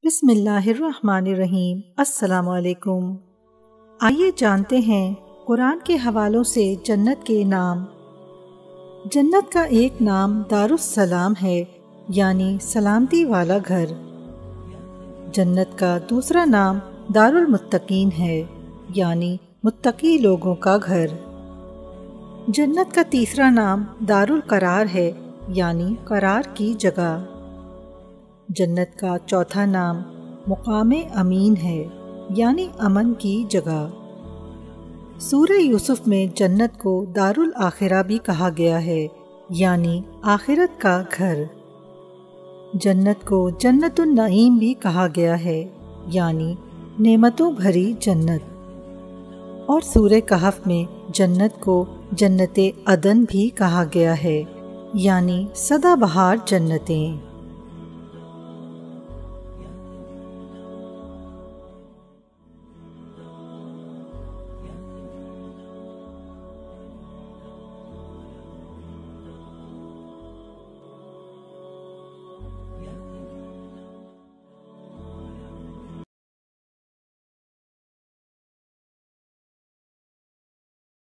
بسم اللہ الرحمن الرحیم۔ السلام علیکم۔ آئیے جانتے ہیں قرآن کے حوالوں سے جنت کے نام۔ جنت کا ایک نام دارالسلام ہے، یعنی سلامتی والا گھر۔ جنت کا دوسرا نام دارالمتقین ہے، یعنی متقی لوگوں کا گھر۔ جنت کا تیسرا نام دارالقرار ہے، یعنی قرار کی جگہ۔ جنت کا چوتھا نام مقام امین ہے، یعنی امن کی جگہ۔ سورہ یوسف میں جنت کو دارالآخرہ بھی کہا گیا ہے، یعنی آخرت کا گھر۔ جنت کو جنت النعیم بھی کہا گیا ہے، یعنی نعمتوں بھری جنت۔ اور سورہ کہف میں جنت کو جنت عدن بھی کہا گیا ہے، یعنی سدا بہار جنتیں۔